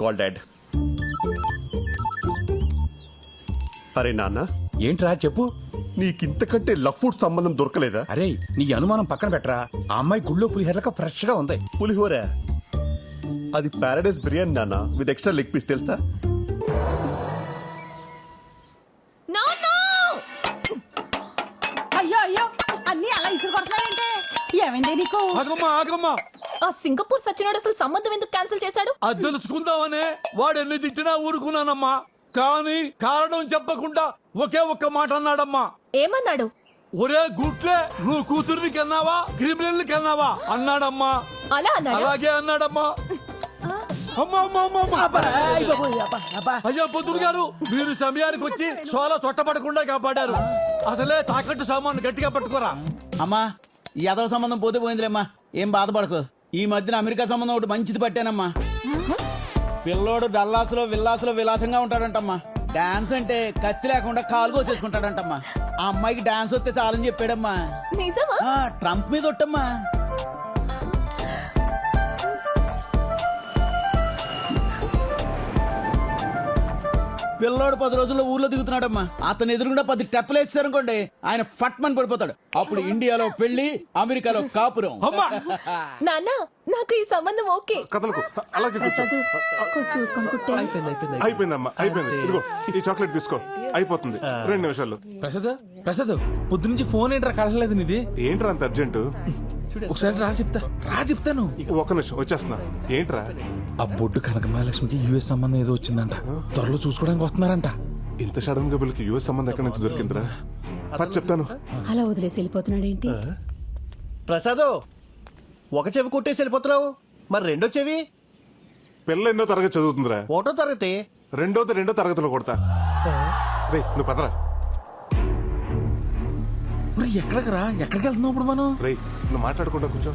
Call dad. అరే నాన్న, ఏంట్రా చెప్పు. నీకింతకంటే లవ్ ఫుడ్ సంబంధం దొరకలేదా? అరే నీ అనుమానం పక్కన పెట్టరా, ఆ అమ్మాయి గుళ్ళో పులిహోరక ఫ్రెష్ గా ఉంది. పులిహోర అది పారాడైస్ బిర్యానీ నాన్న, విత్ ఎక్స్ట్రా లెగ్ పీస్, తెలుసా? అయ్యో అయ్యో అన్ని అలా ఇసురు కొడతావేంటే? ఏమైంది నీకు? ఆగమ్మా ఆ సింగపూర్ సచ్చినోడు అసలు సంబంధం ఎందుకు క్యాన్సిల్ చేశాడు? అది తెలుసుకుందామనే వాడు ఎన్ని తిట్టినా ఊరుకున్నానమ్మా. కానీ కారణం చెప్పకుండా ఒకే ఒక్క మాట అన్నాడమ్మా. ఏమన్నాడు? ఒరే గుట్లే, నువ్వు కూతుర్ని కన్నావా క్రిమినల్ కన్నావా అన్నాడమ్మా. అలా అన్నాడు. అలాగే అన్నాడమ్మా. అమ్మా అమ్మా అమ్మా అమ్మా. అయ్యా పొద్దుడు గారు, మీరు సమయానికి వచ్చి సోలా తొట్టపడకుండా కాపాడారు. అసలే తాకట్టు సామాను గట్టిగా పట్టుకోరా. అమ్మా ఈ యాదవ సంబంధం పోతే పోయిందిలేమ్మా, ఏం బాధపడకు. ఈ మధ్యన అమెరికా సంబంధం ఒకటి మంచిది పట్టానమ్మా. పిల్లోడు డల్లాసులో విల్లాసులో విలాసంగా ఉంటాడంటమ్మా. డాన్స్ అంటే కత్తి లేకుండా కాలు కోసేసుకుంటాడంటమ్మా. ఆ అమ్మాయికి డాన్స్ వస్తే చాలని చెప్పాడమ్మా. నిజమా? ట్రంప్ మీద ఒట్టమ్మా. పిల్లోడు 10 రోజుల్లో ఊర్లో దిగుతున్నాడమ్మా. అతను ఎదురుగుండా 10 టెప్పలేసారనుకోండి, ఆయన ఫట్మని పడిపోతాడు. అప్పుడు ఇండియాలో పెళ్లి, అమెరికాలో కాపురం. నాన్న, నాకు ఈ సంబంధం ఓకే. కథలకు అలాగే కూర్చో. చూసుకొని కుట్టే. అయిపోయిందమ్మా, అయిపోయింది. ఇదిగో ఈ చాక్లెట్ తీసుకో, అయిపోతుంది 2 నిమిషాల్లో. ప్రసాద్ పొద్దు నుంచి ఫోన్ ఏంట్రా కలలేదు నీది? ఏంట్రా అంత అర్జెంటు? ఒకసారి చెప్తాను. ఒక్క నిమిషం వచ్చేస్తున్నా. ఏంట్రా? ఆ బొడ్డు కనక మహాలక్ష్మికి యుఎస్ సంబంధం ఏదో వచ్చిందంట, త్వరలో చూసుకోవడానికి వస్తున్నారంట. ఇంత సడన్ గా వీళ్ళకి యుఎస్ సంబంధం ఎక్కడి నుంచి దొరికిందిరా? చెప్తాను. అలా వదిలేసి వెళ్ళిపోతున్నాడేంటి? ప్రసాద్, ఒక చెవి కొట్టేసి వెళ్ళిపోతున్నావు, మరి రెండో చెవి? పిల్ల ఎన్నో తరగతి చదువుతుందిరా? 1వ తరగతి. రెండో తరగతిలో కొడతా. రే నువ్వు పదరా. ఎక్కడికి వెళ్తున్నావు ఇప్పుడు మనం? రే నువ్వు మాట్లాడకుండా కూర్చో.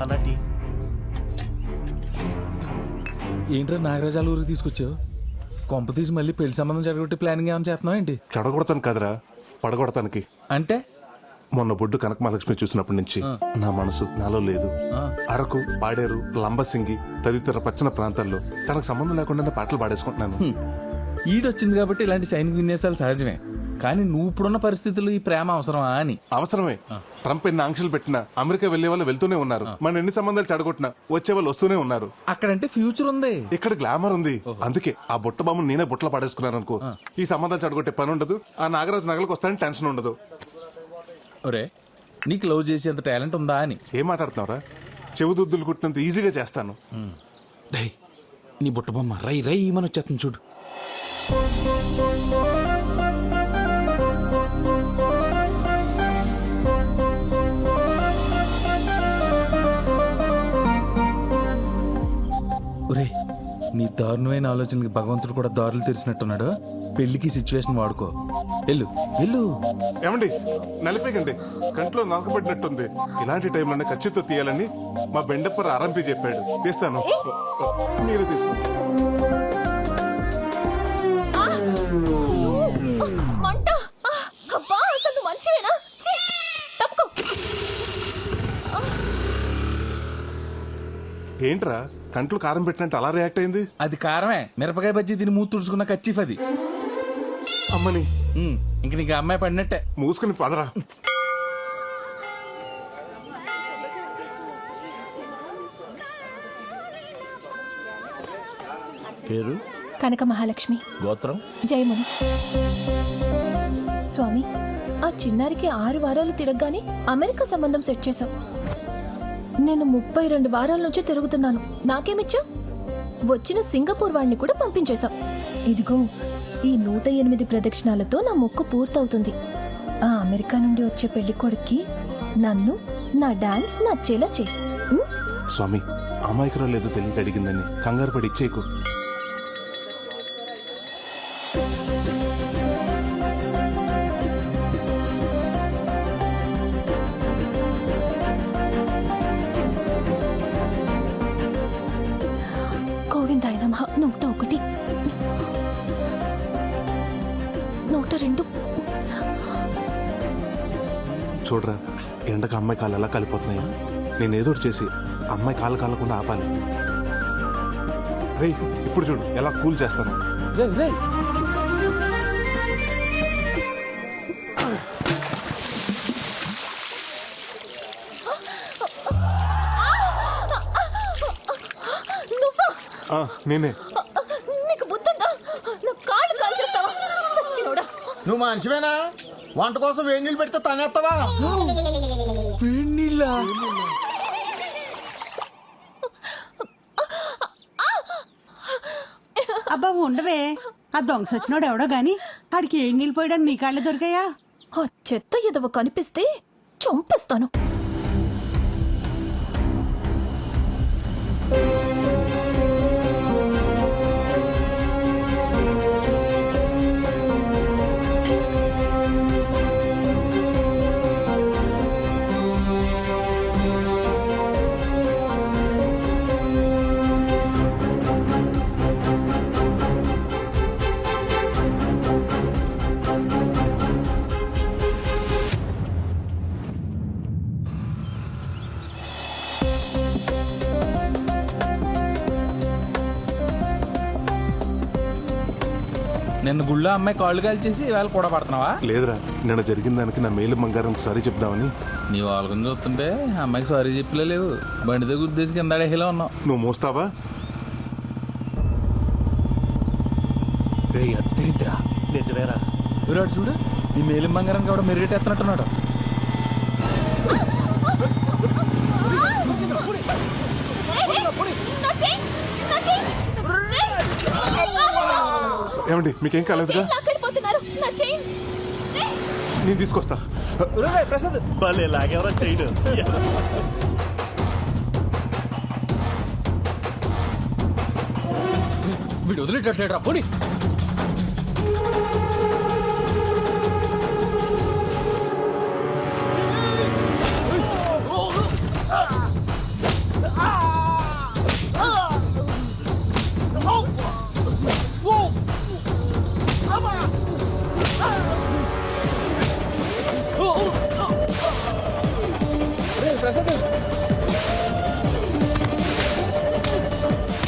అన్నటి ఏంట్రా నాగరాజాల ఊరికి తీసుకొచ్చావు? కొంప తీసి మళ్ళీ పెళ్లి సంబంధం జరగొట్టి ప్లానింగ్ ఏమైనా చేస్తున్నావు ఏంటి? చెడగొడతాను కదరా, పడగొడతానికి. అంటే మొన్న బొడ్డు కనక మహాలక్ష్మి చూసినప్పటి నుంచి నా మనసు నాలో లేదు. అరకు, పాడేరు, లంబసింగి తదితర పచ్చని ప్రాంతాల్లో తనకు సంబంధం లేకుండా పాటలు పాడేసుకుంటున్నాను. ఈడొచ్చింది కాబట్టి ఇలాంటి సైనిక విన్యాసాలు సహజమే. కానీ నువ్వు ఇప్పుడున్న పరిస్థితుల్లో ఈ ప్రేమ అవసరమా అని. అవసరమే. ట్రంప్ ఎన్ని ఆంక్షలు పెట్టినా అమెరికా వెళ్లే వాళ్ళు వెళ్తూనే ఉన్నారు. మన ఎన్ని సంబంధాలు చెడగొట్టినా వచ్చే వాళ్ళు వస్తూనే ఉన్నారు. అక్కడంటే ఫ్యూచర్ ఉంది, ఇక్కడ గ్లామర్ ఉంది. అందుకే ఆ బుట్ట బామ్మ నేనే బుట్టలో పాడేసుకున్నాను అనుకో, ఈ సంబంధాలు చెడగొట్టే పని ఉండదు. ఆ నాగరాజు నగలకు వస్తానని టెన్షన్ ఉండదు. ఒరే, నీకు లవ్ చేసేంత టాలెంట్ ఉందా అని. ఏం మాట్లాడుతున్నావురా? చెవుదుద్దులు కుట్టినంత ఈజీగా చేస్తాను. డై నీ బుట్ట బొమ్మ రై రై మన వచ్చేస్తుంది చూడు. ఒరే, నీ దారుణమైన ఆలోచనకి భగవంతుడు కూడా దారులు తెరిచినట్టున్నాడు. పెళ్లికి సిచ్యువేషన్ వాడుకో. వెళ్ళు. ఏమండి నలిపేకండి, కంట్లో నలకబడినట్టుంది. ఇలాంటి టైంలోనే ఖచ్చితంగా తీయాలని మా బెండప్పర్ ఆరంపి చెప్పాడు. తీస్తాను, మీరు తీసుకోండి. మంట! అబ్బా, అసలు మంచివేనా? తప్పుకో. ఏంట్రా కంట్లో కారం పెట్టినట్టు అలా రియాక్ట్ అయింది? అది కారమే, మిరపకాయ బజ్జీ తిని మూతి తుడుచుకున్న కచ్చిఫ్ అది. అమ్మని ఇంక నీకు అమ్మాయి పడినట్టే. మూసుకుని పదరా. పేరు కనక మహాలక్ష్మి, గోత్రం జయముని. స్వామి, ఆ చిన్నారికి 6 వారాలు తిరగగానే అమెరికా సంబంధం సెట్ చేశాం. నేను 32 వారాల నుంచి తిరుగుతున్నాను. నాకేమిచ్చా? వచ్చిన సింగపూర్ వాడిని కూడా పంపించేశాం. ఇదిగో ఈ 108 ప్రదక్షిణాలతో నా మొక్కు పూర్తవుతుంది. ఆ అమెరికా నుండి వచ్చే పెళ్లి కొడుక్కి నన్ను, నా డాన్స్ నచ్చేలా చెయ్యి. స్వామి, అమాయకురాలు లేదో తెలియక అడిగిందని కంగారు పడి ఇచ్చేయకు. గోవిందాయ నమః. 101, 102. చూడరా, ఎండకు అమ్మాయి కాళ్ళు ఎలా కాలిపోతున్నాయా? నేను ఏదో ఒకటి చేసి అమ్మాయి కాళ్ళు కాలకుండా ఆపాలి. రేయ్ ఇప్పుడు చూడు ఎలా కూల్ చేస్తాను. రేయ్ రేయ్ నువ్వా? నేనే. నీకు బుద్ధుందా? నా కాళ్ళు కాల్చేస్తావా? సచ్చినోడా. నువ్వు మనిషివేనా? వంట కోసం వేడి నీళ్ళు పెడితే తనేస్తావా? వేడినీళ్ళ అబ్బా ఉండవే, ఆ దొంగ సచ్చినోడు ఎవడో గాని ఆడికి ఏడు నీళ్ళు పోయడానికి నీ కాళ్ళే దొరికాయా? ఆ చెత్త ఎదవ కనిపిస్తే చంపేస్తాను. నిన్న గుళ్ళో అమ్మాయి కాళ్ళు కాల్చేసి ఇవాళ కూడా పడుతున్నావా? లేదురా, నిన్న జరిగిన దానికి నా మేలు బంగారానికి సారీ చెప్దామని. నీ వాళ్ళని చూస్తుంటే అమ్మాయికి సారీ చెప్పలే లేవు. బండితో గుద్దేసి కింద అడేలా ఉన్నావు. నువ్వు మోస్తావా? రే అద్దరిద్రా నిజమేరా. విరాట్ చూడు, ఈ మేలిం బంగారం కూడా మెరుగెట్టేస్తున్నట్టున్నాడు. నా చెయ్యి, నా చెయ్యి. ఏమండి మీకేం కాలేదుగా? లాక్కెళ్ళిపోతున్నారు. నా చెయ్యి. నేను తీసుకొస్తా. ప్రసాద్ భలే లాగేవరా చేయడు. వీడు వదిలేటట్లేట్రా పోనీ.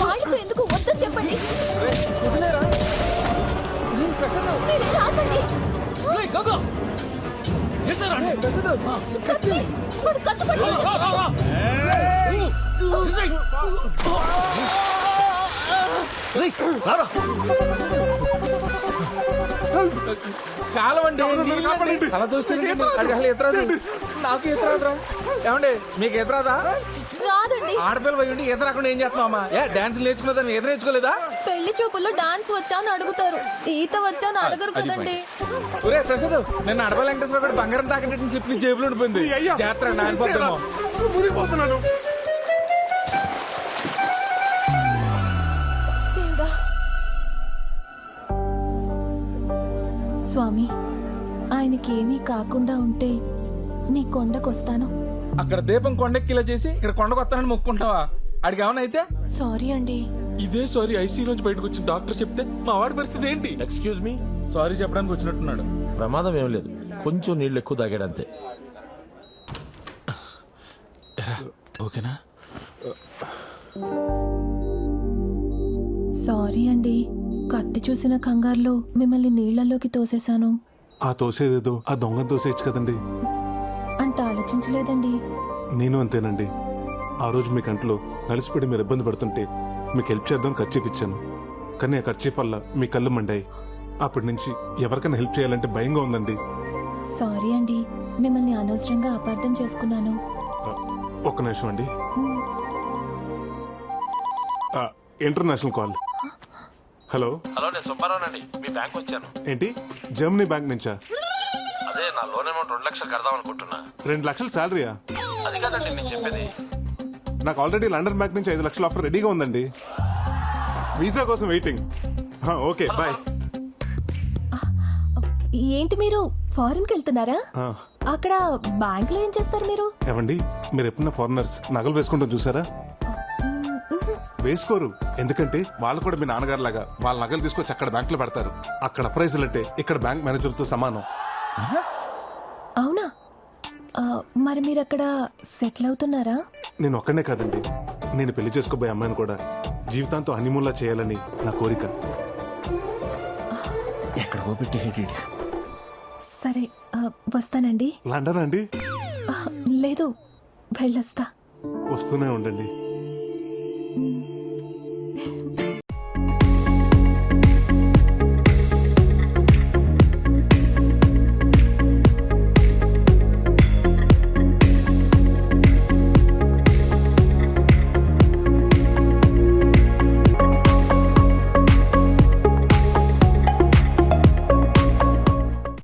వాళ్ళతో ఎందుకు వద్దని చెప్పండి. మీరు ఇలా ఆపండి. కత్తి. వాడు కత్తి పట్టుకొని కాలవండి అలా చూస్తే ఎత్తరాదు. నాకు ఎత్తరాదురా. ఏమండి మీకు ఎత్తరాదా? రాదండి. ఆడపిల్ల పోయి ఉండి ఈత రాకుండా ఏం చేస్తున్నావమ్మా? డాన్స్ నేర్చుకున్నదని ఈత నేర్చుకోలేదా? పెళ్లి చూపుల్లో డాన్స్ వచ్చా అని అడుగుతారు, ఈత వచ్చా అని అడగరు కదండి. ఒరే ప్రసాద్, నిన్న అడప వెంకటేశ్వర కూడా బంగారం తాకట్టు స్లిప్ జేబులో ఉండిపోయింది. జాతర నాయనపోతామో. దేవుడా. స్వామి, ఆయనకి ఏమీ కాకుండా ఉంటే నీ కొండకొస్తాను. అక్కడ దీపం కొండెక్కిలా చేసి ఇక్కడ కొండకొస్తానని మొక్కుంటావా? అడిగి ఏమన్నా అయితే? సారీ అండి. ఇదే సారీ ఐసీ నుంచి బయటకు వచ్చిన డాక్టర్ చెప్తే మా వాడి పరిస్థితి ఏంటి? ఎక్స్క్యూజ్ మీ, సారీ చెప్పడానికి వచ్చినట్టున్నాడు. ప్రమాదం ఏం లేదు, కొంచెం నీళ్ళు ఎక్కువ తాగాడంతే. ఓకేనా? సారీ అండి, కత్తి చూసిన కంగారులో మిమ్మల్ని నీళ్లలోకి తోసేశాను. ఆ తోసేదేదో ఆ దొంగ తోసేయచ్చు కదండి. అంత ఆలోచించలేదండి. నేను అంతేనండి. ఆ రోజు మీ కంట్లో నలిసిపడి మీరు ఇబ్బంది పడుతుంటే మీకు హెల్ప్ చేద్దాం ఖర్చీఫ్ ఇచ్చాను. కానీ ఆ ఖర్చీఫ్ వల్ల మీ కళ్ళు మండాయి. అప్పటి నుంచి ఎవరికైనా హెల్ప్ చేయాలంటే భయంగా ఉందండి. సారీ అండి, మిమ్మల్ని అనవసరంగా అపార్థం చేసుకున్నాను. ఒక్క నిమిషం అండి. International call. హలో. హలో, నేను సుబ్బారావునండి. మీ బ్యాంక్ వచ్చాను. ఏంటి, జర్మనీ బ్యాంక్ నుంచా? అదే నా లోన్ అమౌంట్ 2 లక్షలు కడదాం అనుకుంటున్నా. 2 లక్షలు శాలరీయా? అది కాదండి నేను చెప్పేది. నాకు ఆల్రెడీ లండన్ బ్యాంక్ నుంచి 5 లక్షల ఆఫర్ రెడీగా ఉందండి. వీసా కోసం వెయిటింగ్. Okay bye. ఏంటి మీరు ఫారెన్కి వెళ్తున్నారా? అక్కడ బ్యాంక్ లో ఏం చేస్తారు మీరు? ఏమండి, మీరు ఎప్పుడన్నా ఫారినర్స్ నగలు వేసుకుంటాం చూసారా? వేసుకోరు. ఎందుకంటే వాళ్ళు కూడా మీ నాన్నగారు లాగా వాళ్ళ నగలు తీసుకొచ్చి అక్కడ బ్యాంక్ లో పెడతారు. అక్కడ ప్రైజులు అంటే ఇక్కడ బ్యాంక్ మేనేజర్ తో సమానం. అవునా? మరి మీరు అక్కడ సెటిల్ అవుతున్నారా? నేను ఒక్కనే కాదండి, నేను పెళ్లి చేసుకోబోయే అమ్మాయిని కూడా జీవితాంతో హనీమూన్లా చేయాలని నా కోరిక. ఎక్కడికో పెట్టి సరే వస్తానండి. లండన్ అండి? లేదు, వెళ్ళొస్తా. వస్తూనే ఉండండి.